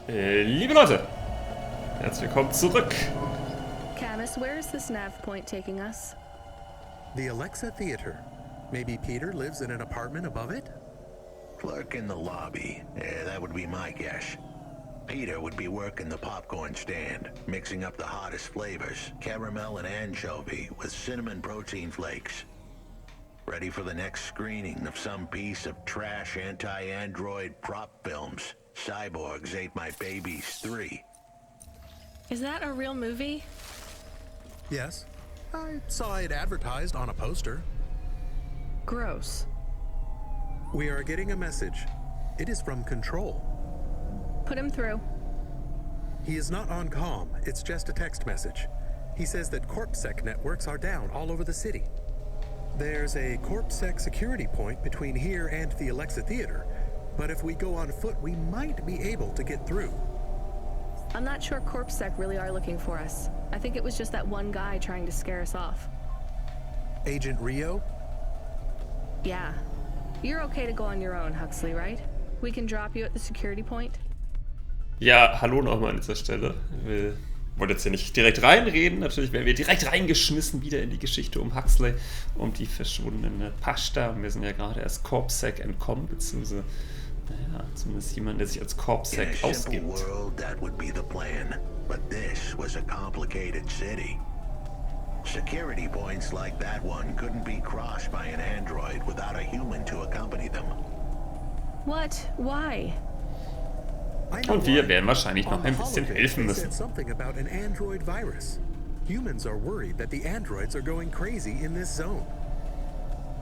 Liebe Leute, herzlich willkommen zurück. Camus, where is this nav point taking us? The Alexa Theater. Maybe Peter lives in an apartment above it? Clerk in the lobby. Yeah, that would be my guess. Peter would be working the popcorn stand, mixing up the hottest flavors, caramel and anchovy with cinnamon protein flakes. Ready for the next screening of some piece of trash anti-android prop films. Cyborgs Ate My Babies 3. Is that a real movie? Yes. I saw it advertised on a poster. Gross. We are getting a message. It is from Control. Put him through. He is not on comm. It's just a text message. He says that CorpSec networks are down all over the city. There's a CorpSec security point between here and the Alexa Theater, but if we go on foot, we might be able to get through. I'm not sure CorpSec really are looking for us. I think it was just that one guy trying to scare us off. Agent Rio? Yeah. You're okay to go on your own, Huxley, right? We can drop you at the security point? Ja, hallo nochmal an dieser Stelle. Wir wollen jetzt hier nicht direkt reinreden. Natürlich werden wir direkt reingeschmissen wieder in die Geschichte um Huxley, um die verschwundene Pashta. Und wir sind ja gerade erst CorpSec entkommen, beziehungsweise, naja, zumindest jemand, der sich als CorpSec ausgibt. World, that would be the plan. But this was a complicated city. Security points like that one couldn't be crossed by an android without a human to accompany them. What? Why? Und wir werden wahrscheinlich noch ein bisschen helfen müssen. Something about an android virus. Humans are worried that the androids are going crazy in this zone.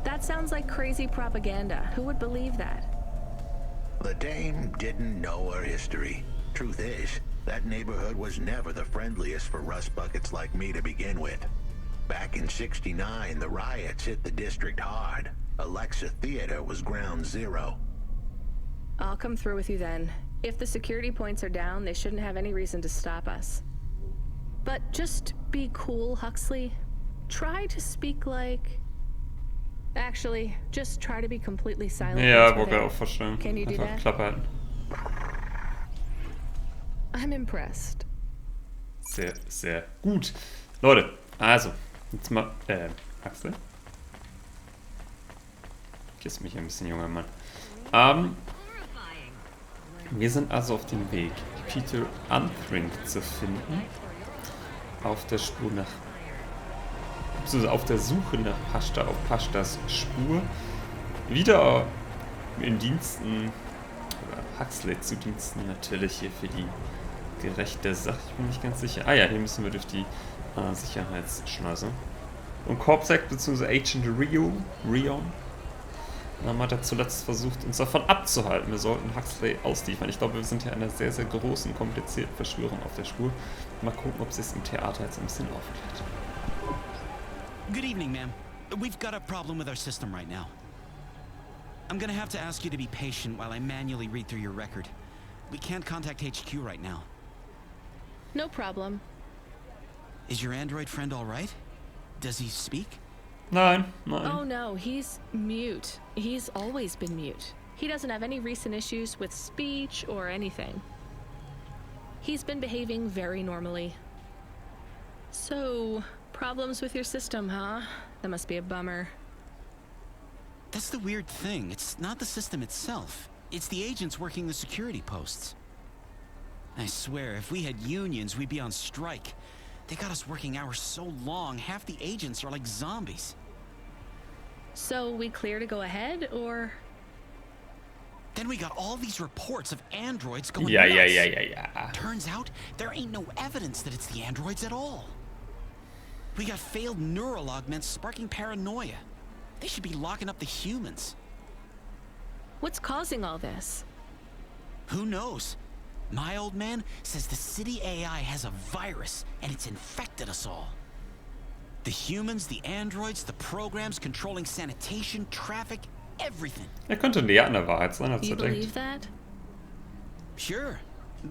That sounds like crazy propaganda. Who would believe that? The dame didn't know her history. Truth is, that neighborhood was never the friendliest for rust buckets like me to begin with. Back in '69, the riots hit the district hard. Alexa Theater was ground zero. I'll come through with you then. If the security points are down, they shouldn't have any reason to stop us. But just be cool, Huxley. Try to speak like... Actually, just try to be completely silent. Ja, wollte ich auch vorstellen. Can you do Einfach that? Klappe halten. I'm impressed. Sehr, sehr gut. Leute, also, jetzt mal, Axel? Kiss mich ein bisschen, junger Mann. Wir sind also auf dem Weg, Peter Unthring zu finden. Auf der Spur nach... beziehungsweise auf der Suche nach Pashta, auf Pashtas Spur. Wieder in Diensten, oder Huxley zu Diensten natürlich hier für die gerechte Sache. Ich bin nicht ganz sicher. Ah ja, hier müssen wir durch die Sicherheitsschleuse. Und CorpSec bzw. Agent Rion hat er zuletzt versucht, uns davon abzuhalten. Wir sollten Huxley ausliefern. Ich glaube, wir sind hier einer sehr, sehr großen, komplizierten Verschwörung auf der Spur. Mal gucken, ob es sich im Theater jetzt ein bisschen aufklärt. Good evening, ma'am. We've got a problem with our system right now. I'm gonna have to ask you to be patient while I manually read through your record. We can't contact HQ right now. No problem. Is your android friend all right? Does he speak? Nein. Oh no, he's mute. He's always been mute. He doesn't have any recent issues with speech or anything. He's been behaving very normally. So, problems with your system, huh? That must be a bummer. That's the weird thing. It's not the system itself. It's the agents working the security posts. I swear, if we had unions, we'd be on strike. They got us working hours so long, half the agents are like zombies. So, we clear to go ahead, or...? Then we got all these reports of androids going Ja. nuts. Turns out, there ain't no evidence that it's the androids at all. We got failed neural augments sparking paranoia. They should be locking up the humans. What's causing all this? Who knows? My old man says the city AI has a virus, and it's infected us all. The humans, the androids, the programs controlling sanitation, traffic, everything. Könnte näher an der Wahrheit sein, als You denkt. believe that? Sure.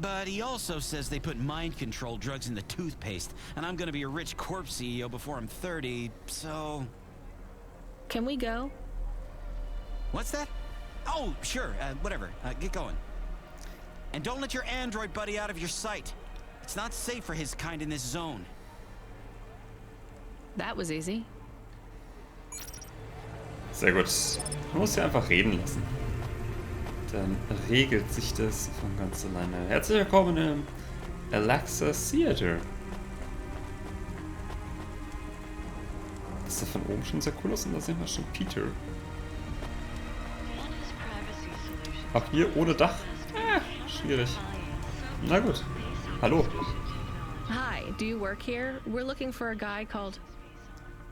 But he also says they put mind control drugs in the toothpaste, and I'm gonna be a rich corp CEO before I'm 30, so... Can we go? What's that? Oh, sure, whatever. Get going. And don't let your android buddy out of your sight. It's not safe for his kind in this zone. That was easy. Sehr gut. Man muss ja einfach reden lassen. Dann regelt sich das von ganz alleine. Herzlich willkommen im Alexa Theater. Das sah von oben schon sehr cool aus und da sehen wir schon Peter. Auch hier ohne Dach? Schwierig. Na gut. Hallo. Hi, do you work here? We're looking for a guy called...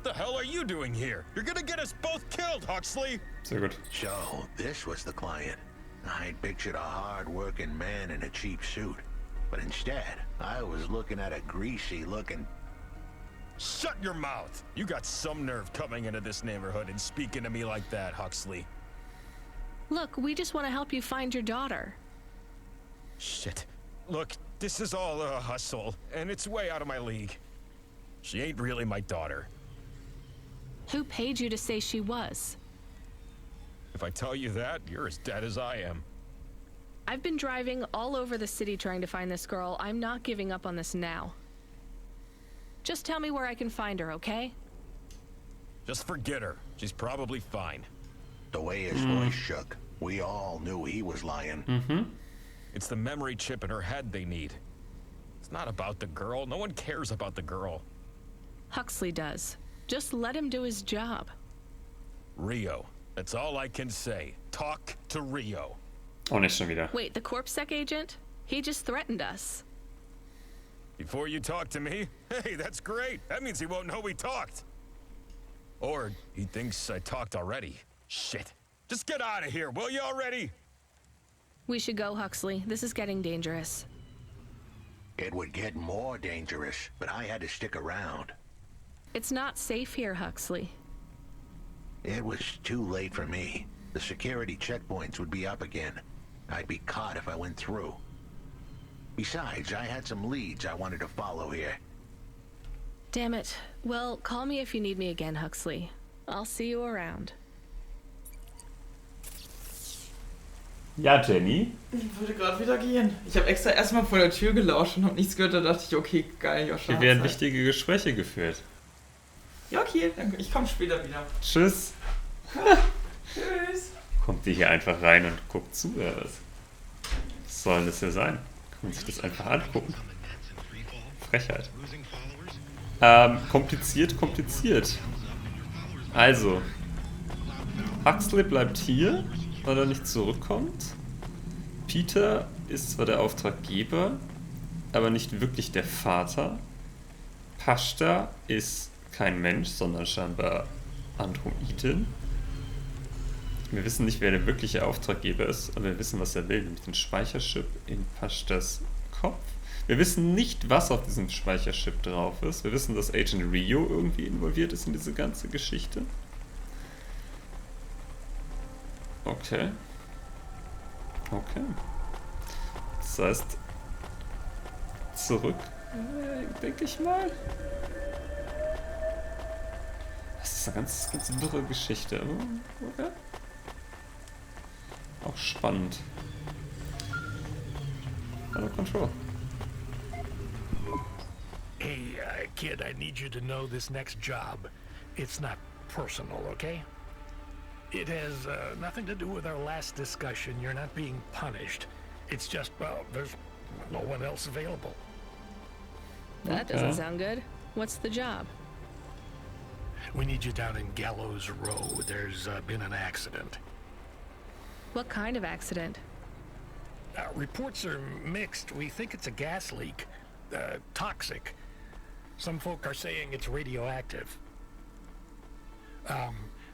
The hell are you doing here? You're gonna get us both killed, Huxley! Sehr gut. So, this was the client. I'd pictured a hard-working man in a cheap suit. But instead, I was looking at a greasy-looking... Shut your mouth! You got some nerve coming into this neighborhood and speaking to me like that, Huxley. Look, we just want to help you find your daughter. Shit. Look, this is all a hustle, and it's way out of my league. She ain't really my daughter. Who paid you to say she was? If I tell you that, you're as dead as I am. I've been driving all over the city trying to find this girl. I'm not giving up on this now. Just tell me where I can find her, okay? Just forget her. She's probably fine. The way his voice shook, we all knew he was lying. It's the memory chip in her head they need. It's not about the girl. No one cares about the girl. Huxley does. Just let him do his job. Rio. That's all I can say. Talk to Rio. Oh, nicht schon wieder. Wait, the CorpSec agent? He just threatened us. Before you talk to me? Hey, that's great. That means he won't know we talked. Or he thinks I talked already. Shit. Just get out of here, will you already? We should go, Huxley. This is getting dangerous. It would get more dangerous, but I had to stick around. It's not safe here, Huxley. It was too late for me. The security checkpoints would be up again. I'd be caught if I went through. Besides, I had some leads I wanted to follow here. Damn it. Well, call me if you need me again, Huxley. I'll see you around. Ja, Jenny. Ich würde gerade wieder gehen. Ich habe extra erstmal vor der Tür gelauscht und habe nichts gehört. Da dachte ich, okay, geil, Joscha. Hier werden wichtige Gespräche geführt. Ja, okay, danke. Ich komme später wieder. Tschüss. Tschüss. Kommt die hier einfach rein und guckt zu, oder was? Was soll das hier sein? Kann man sich das einfach angucken? Frechheit. Kompliziert. Also, Huxley bleibt hier, weil er nicht zurückkommt. Peter ist zwar der Auftraggeber, aber nicht wirklich der Vater. Pashta ist kein Mensch, sondern scheinbar Androiden. Wir wissen nicht, wer der wirkliche Auftraggeber ist, aber wir wissen, was er will, nämlich den Speicherchip in Pashtas Kopf. Wir wissen nicht, was auf diesem Speicherchip drauf ist. Wir wissen, dass Agent Rio irgendwie involviert ist in diese ganze Geschichte. Okay. Das heißt, zurück, denke ich mal. Das ist eine ganz wirre Geschichte. Okay. Auch spannend. Hallo, Control. Hey, kid, I need you to know this next job. It's not personal, okay? It has nothing to do with our last discussion. You're not being punished. It's just, well, there's no one else available. That doesn't sound good. What's the job? We need you down in Gallows Row. There's been an accident. What kind of accident? Reports are mixed. We think it's a gas leak. Toxic. Some folk are saying it's radioactive.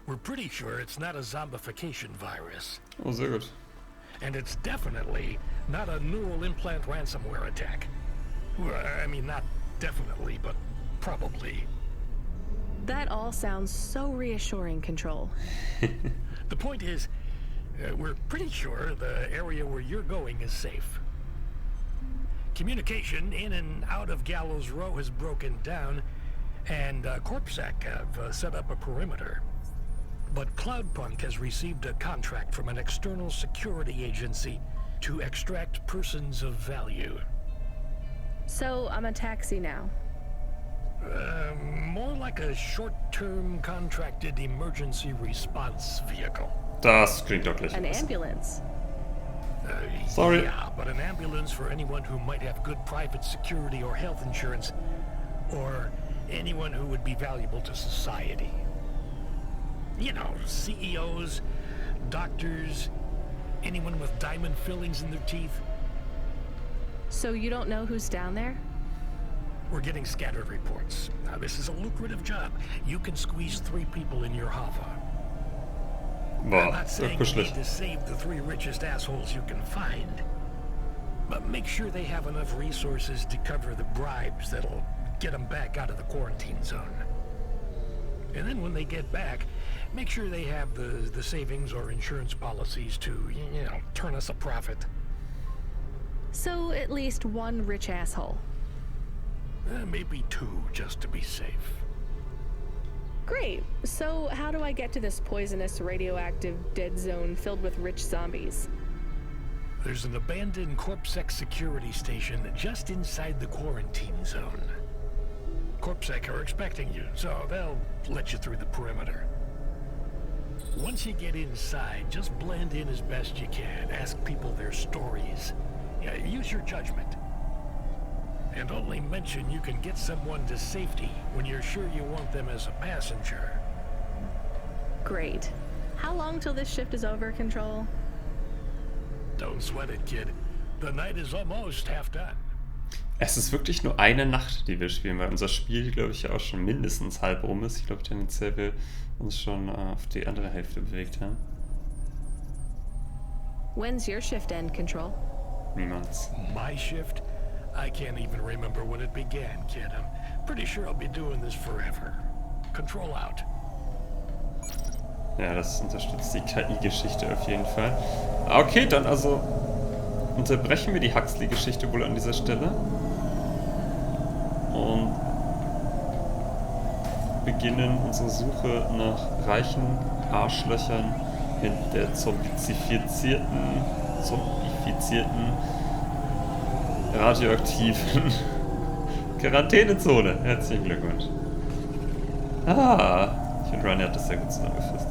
We're pretty sure it's not a zombification virus. Oh, sehr gut. And it's definitely not a neural implant ransomware attack. I mean, not definitely, but probably. That all sounds so reassuring, Control. The point is, we're pretty sure the area where you're going is safe. Communication in and out of Gallows Row has broken down, and CorpSec have set up a perimeter. But Cloudpunk has received a contract from an external security agency to extract persons of value. So I'm a taxi now. More like a short-term contracted emergency response vehicle. Das klingt doch gleich An besser. ambulance. Sorry. Yeah, but an ambulance for anyone who might have good private security or health insurance, or anyone who would be valuable to society. You know, CEOs, doctors, anyone with diamond fillings in their teeth. So you don't know who's down there? We're getting scattered reports. Now, this is a lucrative job. You can squeeze 3 people in your hover. I'm Boah, not so saying you kuschelig. need to save the 3 richest assholes you can find, but make sure they have enough resources to cover the bribes that'll get them back out of the quarantine zone. And then when they get back, make sure they have the savings or insurance policies to, you know, turn us a profit. So at least one rich asshole. Maybe 2, just to be safe. Great. So how do I get to this poisonous, radioactive dead zone filled with rich zombies? There's an abandoned CorpSec security station just inside the quarantine zone. CorpSec are expecting you, so they'll let you through the perimeter. Once you get inside, just blend in as best you can. Ask people their stories. Yeah, use your judgment. And only mention you can get someone to safety when you're sure you want them as a passenger. Great. How long till this shift is over, Control? Don't sweat it, kid. The night is almost half done. Es ist wirklich nur eine Nacht, die wir spielen, weil unser Spiel, glaube ich, ja auch schon mindestens halb rum ist. Ich glaube, tendenziell wir uns schon auf die andere Hälfte bewegt haben. When's your shift end, Control? Niemals. My shift? I can't even remember when it began, kid. I'm pretty sure I'll be doing this forever. Control out. Ja, das unterstützt die KI-Geschichte auf jeden Fall. Okay, dann also unterbrechen wir die Huxley-Geschichte wohl an dieser Stelle. Und beginnen unsere Suche nach reichen Arschlöchern in der zombifizierten, radioaktiven Quarantänezone. Herzlichen Glückwunsch. Ich finde, Ryan hat das sehr gut zusammengefasst.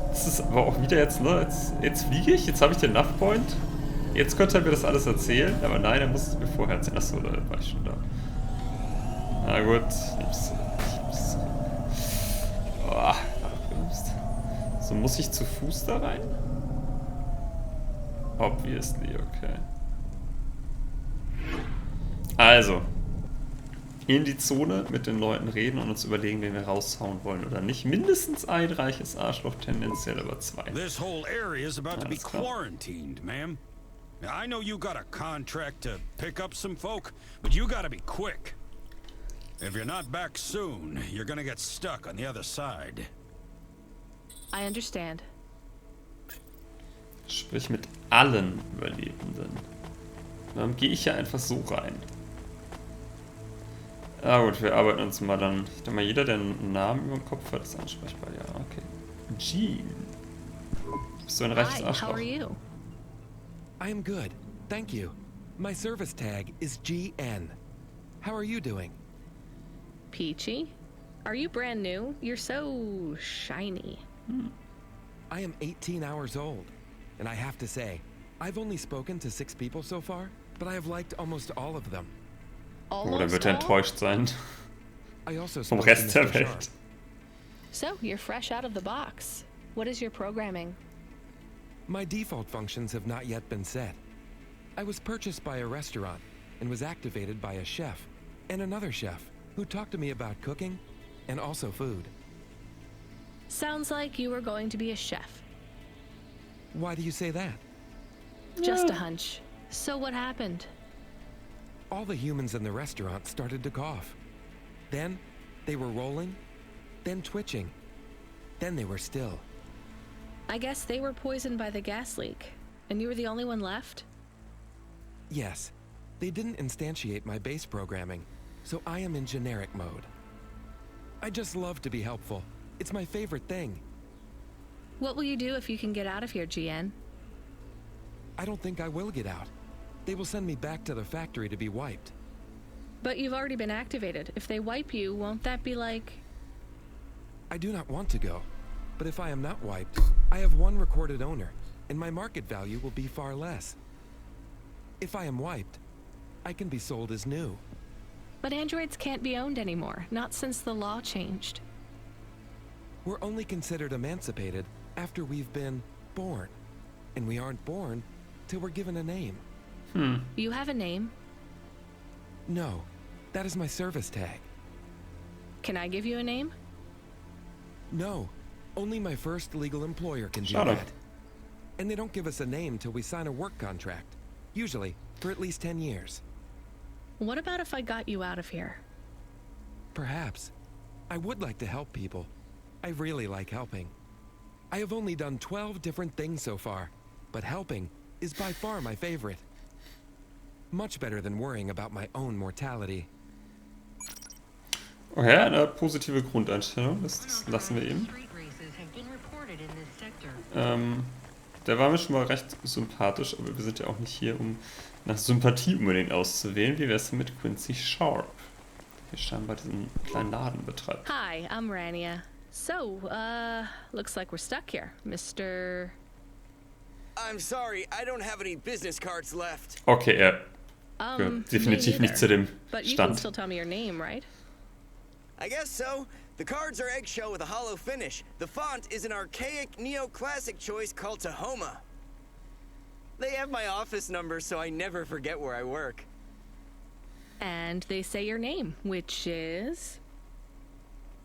Das ist aber auch wieder jetzt, ne? Jetzt fliege ich, jetzt habe ich den Nav Point. Jetzt könnte er mir das alles erzählen, aber nein, er muss es mir vorher erzählen. Achso, da war ich schon da. Na gut, nimm's. Abgebremst. So, muss ich zu Fuß da rein? Obviously, okay. Also, in die Zone mit den Leuten reden und uns überlegen, wen wir raushauen wollen oder nicht. Mindestens ein reiches Arschloch, tendenziell aber 2. This whole area is about to be Alles klar. quarantined, ma'am. Now, I know you got a contract to pick up some folk, but you gotta be quick. If you're not back soon, you're gonna get stuck on the other side. I understand. Sprich mit allen Überlebenden. Dann gehe ich ja einfach so rein. Ah gut, wir arbeiten uns mal dann. Ich denke mal, jeder, der einen Namen über dem Kopf hat, ist ansprechbar. Ja, okay. Jean. Bist du ein reiches Hi, how Arschloch? are you? I am good, thank you. My service tag is GN. How are you doing? Peachy? Are you brand new? You're so shiny. I am 18 hours old, and I have to say, I've only spoken to 6 people so far, but I have liked almost all of them. Oder wird er enttäuscht sein I also vom spoke to Rest der Mr. Sharp. Welt? So, you're fresh out of the box. What is your programming? My default functions have not yet been set. I was purchased by a restaurant and was activated by a chef and another chef who talked to me about cooking and also food. Sounds like you were going to be a chef. Why do you say that? Just a hunch. So what happened? All the humans in the restaurant started to cough. Then they were rolling, then twitching, then they were still. I guess they were poisoned by the gas leak, and you were the only one left? Yes, they didn't instantiate my base programming, so I am in generic mode. I just love to be helpful. It's my favorite thing. What will you do if you can get out of here, GN? I don't think I will get out. They will send me back to the factory to be wiped. But you've already been activated. If they wipe you, won't that be like... I do not want to go, but if I am not wiped, I have one recorded owner, and my market value will be far less. If I am wiped, I can be sold as new. But androids can't be owned anymore, not since the law changed. We're only considered emancipated after we've been born, and we aren't born till we're given a name. You have a name? No, that is my service tag. Can I give you a name? No, only my first legal employer can do Shut up. that. And they don't give us a name till we sign a work contract, usually for at least 10 years. What about if I got you out of here? Perhaps. I would like to help people. I really like helping. I have only done 12 different things so far, but helping is by far my favorite. Much better than worrying about my own mortality. Okay, eine positive Grundeinstellung, das lassen wir eben. Der war mir schon mal recht sympathisch, aber wir sind ja auch nicht hier, um nach Sympathie unbedingt auszuwählen. Wie wär's denn mit Quincy Sharp, der scheinbar diesen kleinen Laden betreibt? Hi, I'm Rania. So, looks like we're stuck here, Mr... I'm sorry, I don't have any business cards left. Okay, er gehört definitiv nicht zu dem But you can Stand. still tell me your name, right? I guess so. The cards are eggshell with a hollow finish. The font is an archaic neoclassic choice called Tahoma. They have my office number, so I never forget where I work. And they say your name, which is...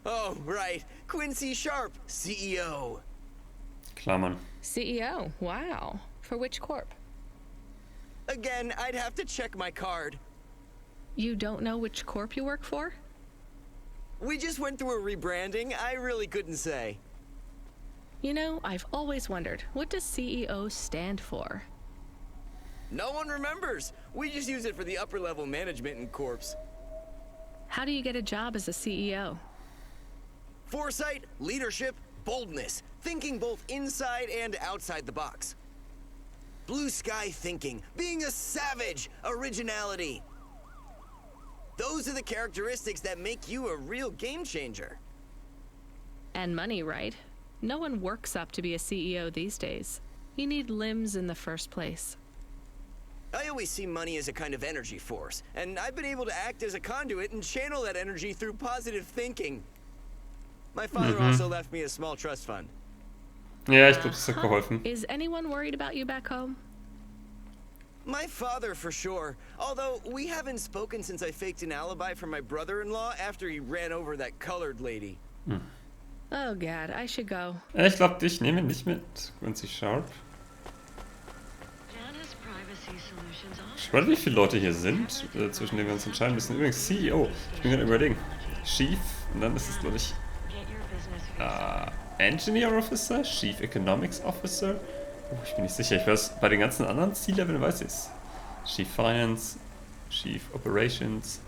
Oh, right. Quincy Sharp, CEO. Klammern. CEO, wow. For which corp? Again, I'd have to check my card. You don't know which corp you work for? We just went through a rebranding. I really couldn't say. You know, I've always wondered, what does CEO stand for? No one remembers. We just use it for the upper level management in corps. How do you get a job as a CEO? Foresight, leadership, boldness. Thinking both inside and outside the box. Blue sky thinking, being a savage, originality. Those are the characteristics that make you a real game changer. And money, right? No one works up to be a CEO these days. You need limbs in the first place. I always see money as a kind of energy force, and I've been able to act as a conduit and channel that energy through positive thinking. My father also left me a small trust fund. Ja, ich glaube, das hat geholfen. Is anyone worried about you back home? My father, for sure. Although, we haven't spoken since I faked an alibi for my brother-in-law after he ran over that colored lady. Oh god, I should go. Ich glaube, ich nehme ihn nicht mit. Quincy Sharp. Ich weiß nicht, wie viele Leute hier sind, zwischen denen wir uns entscheiden müssen. Übrigens, CEO. Ich bin gerade überlegen. Chief, und dann ist es, glaube ich, Engineer Officer, Chief Economics Officer. Oh, ich bin nicht sicher. Ich weiß, bei den ganzen anderen C-Leveln weiß ich es. Chief Finance, Chief Operations,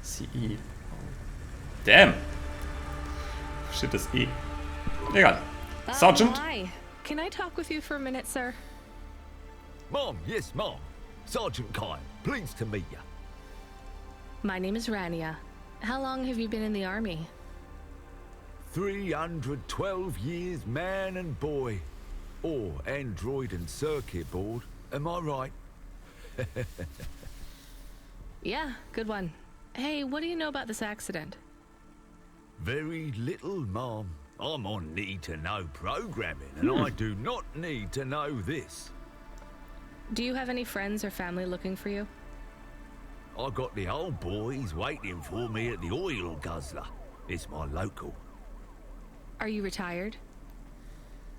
CEO. Damn. Shit, das E. Egal. Sergeant. Hi. Can I talk with you for a minute, sir? Mom, yes, Mom. Sergeant Kyle, pleased to meet you. My name is Rania. How long have you been in the army? 312 years, man and boy. Or android and circuit board. Am I right? Yeah, good one. Hey, what do you know about this accident? Very little, Mom. I'm on need-to-know programming, and I do not need to know this. Do you have any friends or family looking for you? I got the old boys waiting for me at the oil guzzler. It's my local. Are you retired?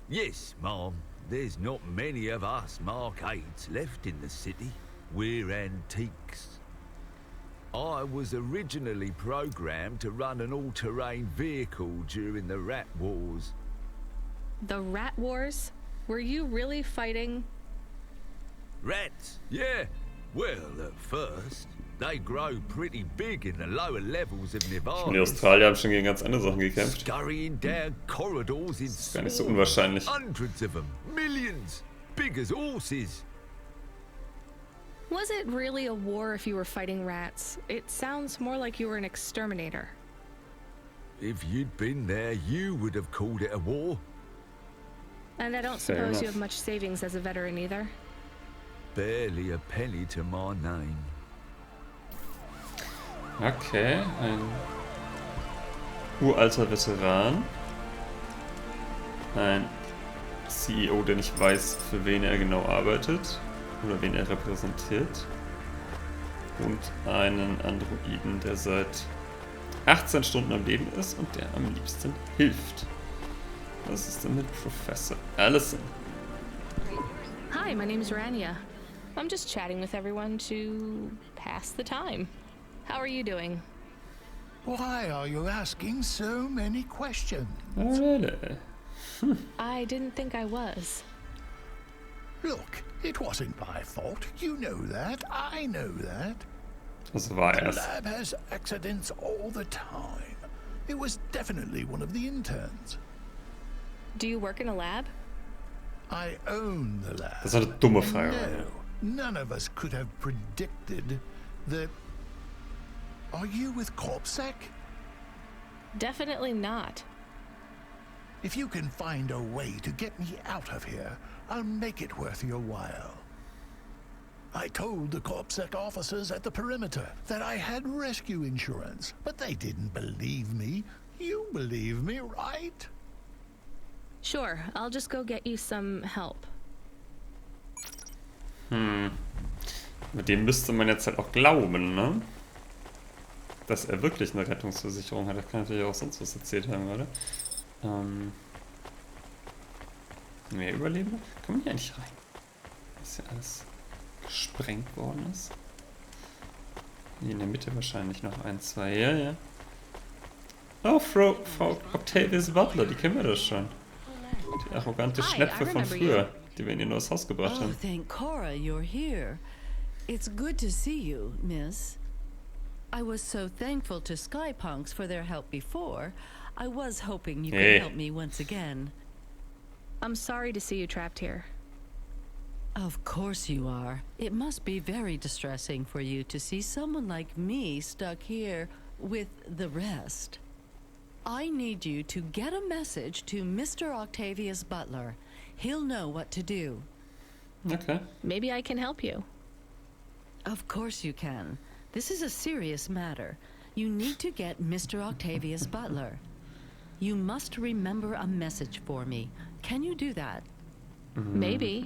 Yes, Mom. There's not many of us Mark-8s left in the city. We're antiques. I was originally programmed to run an all-terrain vehicle during the Rat Wars. The Rat Wars? Were you really fighting? Rats? Yeah. Well, at first. They grow pretty big in the lower levels of Und die Nevada. Australier haben schon gegen ganz andere Sachen gekämpft. Scurrying down corridors in ist gar nicht so swarms. unwahrscheinlich. Hundreds of them. Millions. Big as horses. Was it really a war if you were fighting rats? It sounds more like you were an exterminator. If you'd been there, you would have called it a war. And I don't Fair suppose enough. you have much savings as a veteran either. Barely a penny to my name. Okay, ein uralter Veteran. Ein CEO, der nicht weiß, für wen er genau arbeitet oder wen er repräsentiert. Und einen Androiden, der seit 18 Stunden am Leben ist und der am liebsten hilft. Was ist denn mit Professor Allison? Hi, my name's Rania. I'm just chatting with everyone to pass the time. How are you doing? Why are you asking so many questions? Alright. I didn't think I was. Look, it wasn't my fault. You know that. I know that. Also war The er's. lab has accidents all the time. It was definitely one of the interns. Do you work in a lab? I own the lab. Das ist eine dumme And Frage. no, none of us could have predicted that. Are you with CorpSec? Definitely not. If you can find a way to get me out of here, I'll make it worth your while. I told the CorpSec officers at the perimeter that I had rescue insurance, but they didn't believe me. You believe me, right? Sure, I'll just go get you some help. Mit dem müsste man jetzt halt auch glauben, ne? Dass er wirklich eine Rettungsversicherung hat. Er kann natürlich auch sonst was erzählt haben, oder? Mehr Überlebende? Kann man hier eigentlich rein? Dass hier alles gesprengt worden ist. Hier in der Mitte wahrscheinlich noch ein, zwei. Ja, ja. Oh, Frau Octavius Butler, die kennen wir doch schon. Die arrogante Hi, Schnepfe I von remember früher, die wir in ihr neues Haus gebracht Oh, haben. thank Cora you're here. It's good to see you, miss. I was so thankful to Skypunks for their help before. I was hoping you Hey. could help me once again. I'm sorry to see you trapped here. Of course you are. It must be very distressing for you to see someone like me stuck here with the rest. I need you to get a message to Mr. Octavius Butler. He'll know what to do. Okay. Maybe I can help you. Of course you can. This is a serious matter. You need to get Mr. Octavius Butler. You must remember a message for me. Can you do that? Maybe.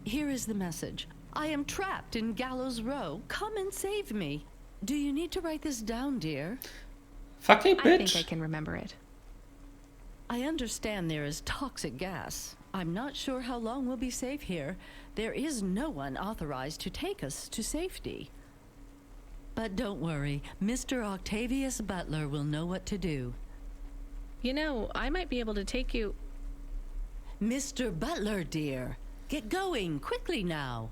Here is the message. I am trapped in Gallows Row. Come and save me. Do you need to write this down, dear? Fucking I think I bitch. can remember it. I understand there is toxic gas. I'm not sure how long we'll be safe here. There is no one authorized to take us to safety. But don't worry, Mr. Octavius Butler will know what to do. You know, I might be able to take you... Mr. Butler, dear, get going quickly now.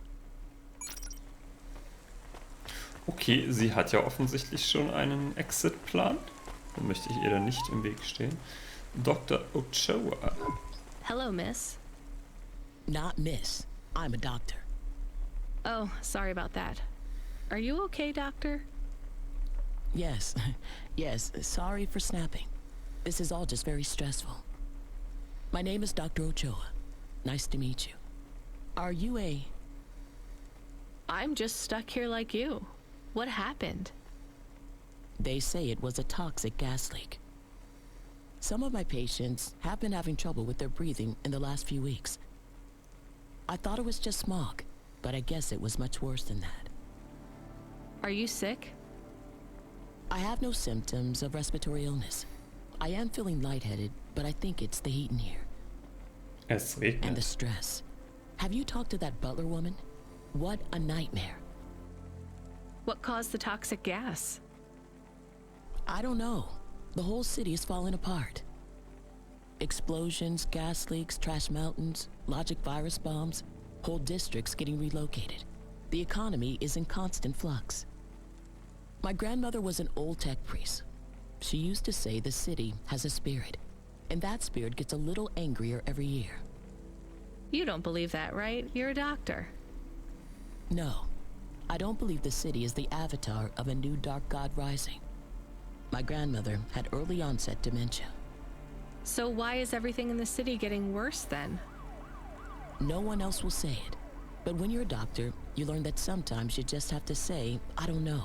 Okay, sie hat ja offensichtlich schon einen Exit-Plan. Dann möchte ich ihr da nicht im Weg stehen. Dr. Ochoa. Hello, miss. Not miss. I'm a doctor. Oh, sorry about that. Are you okay, doctor? Yes. Yes, sorry for snapping. This is all just very stressful. My name is Dr. Ochoa. Nice to meet you. Are you a... I'm just stuck here like you. What happened? They say it was a toxic gas leak. Some of my patients have been having trouble with their breathing in the last few weeks. I thought it was just smog, but I guess it was much worse than that. Are you sick? I have no symptoms of respiratory illness. I am feeling lightheaded, but I think it's the heat in here. Es And the regnet. stress. Have you talked to that butler woman? What a nightmare. What caused the toxic gas? I don't know. The whole city is falling apart. Explosions, gas leaks, trash mountains, logic virus bombs, whole districts getting relocated. The economy is in constant flux. My grandmother was an old tech priest. She used to say the city has a spirit, and that spirit gets a little angrier every year. You don't believe that, right? You're a doctor. No, I don't believe the city is the avatar of a new dark god rising. My grandmother had early onset dementia. So why is everything in the city getting worse then? No one else will say it. But when you're a doctor, you learn that sometimes you just have to say, I don't know.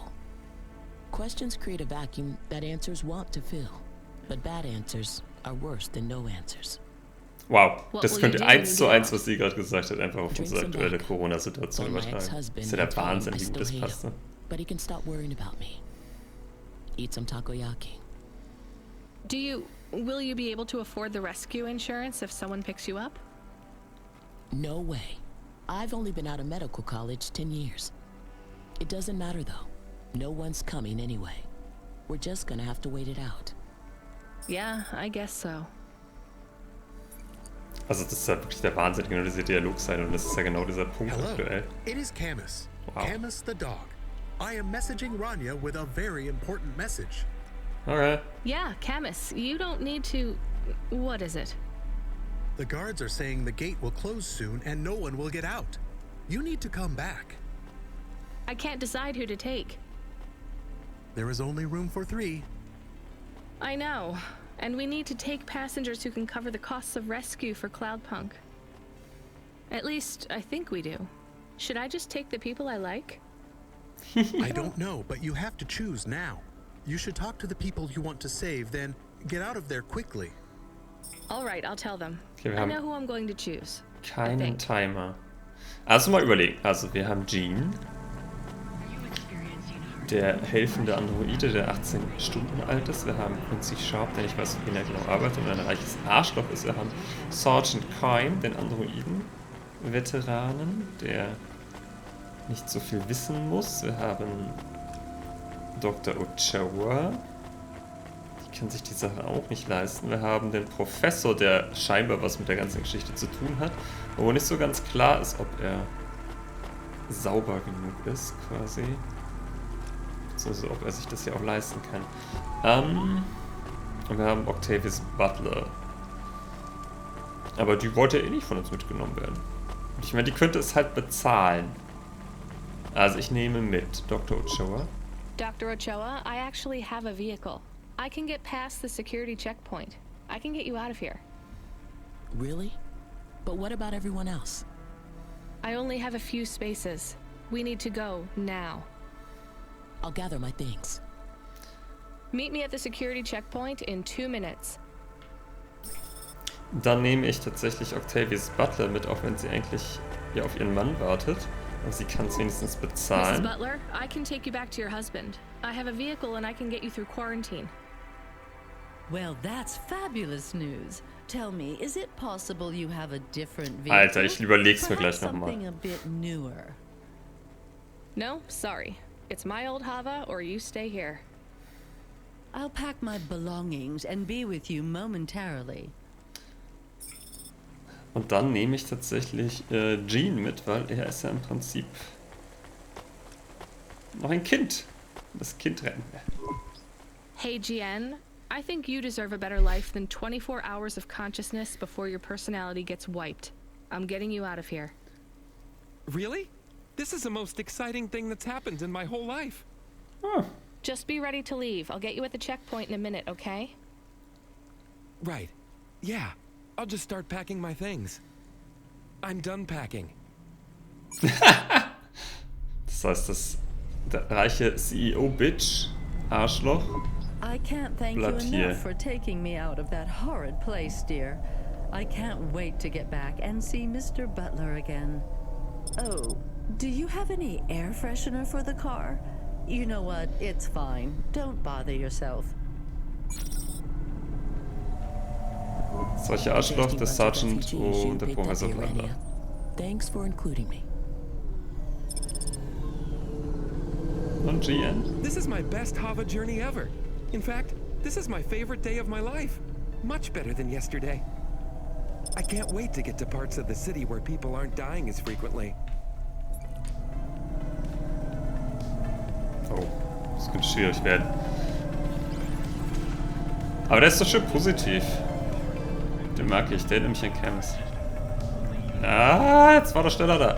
Questions create a vacuum that answers want to fill. But bad answers are worse than no answers. Wow, What das will könnte you do when 1 you zu get 1, out? was sie gerade gesagt hat, einfach auf Drink unsere some aktuelle back. Corona-Situation Or my übertragen. ex-husband Ist ja der will tell him Wahnsinn, I wie gut still das hate passt, him, ne? but he can stop worrying about me. Eat some takoyaki. Will you be able to afford the rescue insurance if someone picks you up? No way. I've only been out of medical college 10 years. It doesn't matter though. No one's coming anyway. We're just gonna have to wait it out. Yeah, I guess so. Also das ist ja wirklich der Wahnsinn, genau diese Dialogseite, und das ist ja genau dieser Punkt Hello, aktuell. it is Camus. Wow. Camus the dog. I am messaging Rania with a very important message. Okay. Yeah, Camus, you don't need to... What is it? The guards are saying the gate will close soon and no one will get out. You need to come back. I can't decide who to take. There is only room for 3. I know. And we need to take passengers who can cover the costs of rescue for Cloudpunk. At least, I think we do. Should I just take the people I like? I don't know, but you have to choose now. You should talk to the people you want to save, then get out of there quickly. All right, I'll tell them. Okay, wir I haben know who I'm going to choose. keinen Timer. Also mal überlegen. Also wir haben Jean, der helfende Androide, der 18 Stunden alt ist. Wir haben Quincy Sharp, der nicht weiß, wie er genau arbeitet und ein reiches Arschloch ist. Wir haben Sergeant Kime, den Androiden-Veteranen, der nicht so viel wissen muss. Wir haben Dr. Ochoa, die kann sich die Sache auch nicht leisten. Wir haben den Professor, der scheinbar was mit der ganzen Geschichte zu tun hat, wo nicht so ganz klar ist, ob er sauber genug ist, quasi. Also ob er sich das hier auch leisten kann. Und wir haben Octavius Butler. Aber die wollte eh nicht von uns mitgenommen werden. Und ich meine, die könnte es halt bezahlen. Also ich nehme mit Dr. Ochoa. Dr. Ochoa, I actually have a vehicle. I can get past the security checkpoint. I can get you out of here. Really? But what about everyone else? I only have a few spaces. We need to go now. I'll gather my things. Meet me at the security checkpoint in 2 minutes. Dann nehme ich tatsächlich Octavius Butler mit, auch wenn sie eigentlich ja auf ihren Mann wartet. Aber sie kann es wenigstens Mrs. bezahlen. Butler, I can take you back to your husband. I have a vehicle and I can get you through quarantine. Well, that's fabulous news. Tell me, is it possible you have a different vehicle? Alter, ich überleg's mir Perhaps gleich nochmal. something a bit newer. No, sorry. It's my old Hava or you stay here. I'll pack my belongings and be with you momentarily. Und dann nehme ich tatsächlich Jean mit, weil er ist ja im Prinzip noch ein Kind. Das Kind retten wir. Hey, GN. I think you deserve a better life than 24 hours of consciousness before your personality gets wiped. I'm getting you out of here. Really? This is the most exciting thing that's happened in my whole life. Oh. Just be ready to leave. I'll get you at the checkpoint in a minute, okay? Right. Yeah. I'll just start packing my things. I'm done packing. Das heißt, der reiche CEO-Bitch, Arschloch, I can't thank you bleibt hier. enough for taking me out of that horrid place, dear. I can't wait to get back and see Mr. Butler again. Oh, do you have any air freshener for the car? You know what? It's fine. Don't bother yourself. Das reiche Arschloch, der Sergeant und der Professor Butler. Thanks for including me. Und GN? This is my best Hava journey ever. In fact, this is my favorite day of my life. Much better than yesterday. I can't wait to get to parts of the city where people aren't dying as frequently. Oh, das könnte schwierig werden. Aber der ist doch schön positiv. Den mag ich, der erinnert mich an Camps. Ah, jetzt war der schneller da.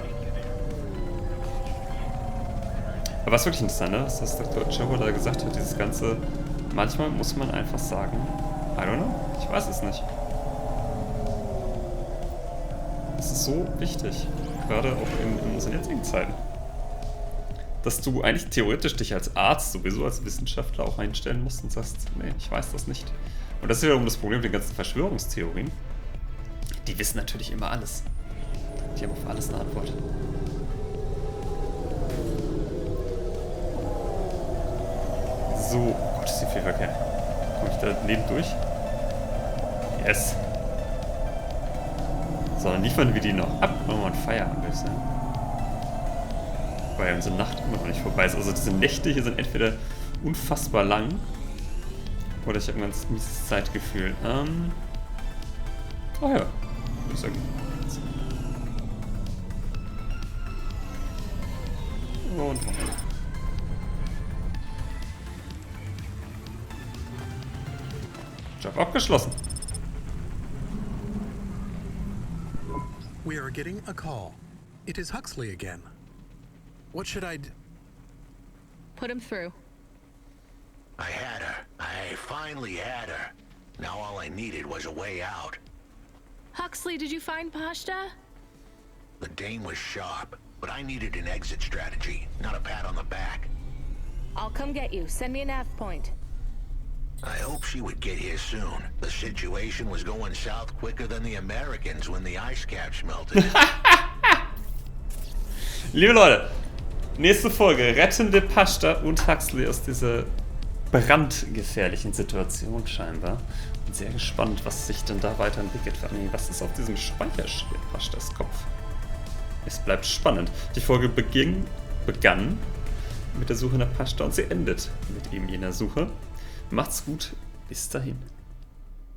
Aber was wirklich interessant, ne? Was das Dr. Joe da gesagt hat, dieses ganze... Manchmal muss man einfach sagen, I don't know, ich weiß es nicht. Das ist so wichtig, gerade auch in unseren jetzigen Zeiten. Dass du eigentlich theoretisch dich als Arzt, sowieso als Wissenschaftler auch einstellen musst und sagst, nee, ich weiß das nicht. Und das ist wiederum das Problem mit den ganzen Verschwörungstheorien. Die wissen natürlich immer alles. Die haben auf alles eine Antwort. So, oh Gott, ist hier viel Verkehr. Komme ich da neben durch? Yes. So, dann liefern wir die noch ab. Machen wir mal ein Feierabend, würde ich sagen. Weil unsere Nacht immer noch nicht vorbei ist. Also diese Nächte hier sind entweder unfassbar lang oder ich habe ein ganz mieses Zeitgefühl. Oh ja, würde ich sagen. Und Job abgeschlossen. We are getting a call. It is Huxley again. What should I Put him through. I had her. I finally had her. Now all I needed was a way out. Huxley, did you find Pashta? The Dane was sharp, but I needed an exit strategy, not a pat on the back. I'll come get you. Send me a nav point. I hope she would get here soon. The situation was going south quicker than the Americans when the ice caps melted. Liebe Leute, nächste Folge. Rettende Pashta und Huxley aus dieser brandgefährlichen Situation scheinbar. Bin sehr gespannt, was sich denn da weiterentwickelt. Vor allem, was ist auf diesem Speicher steht, Pashtas Kopf. Es bleibt spannend. Die Folge begann mit der Suche nach Pashta und sie endet mit eben jener Suche. Macht's gut, bis dahin.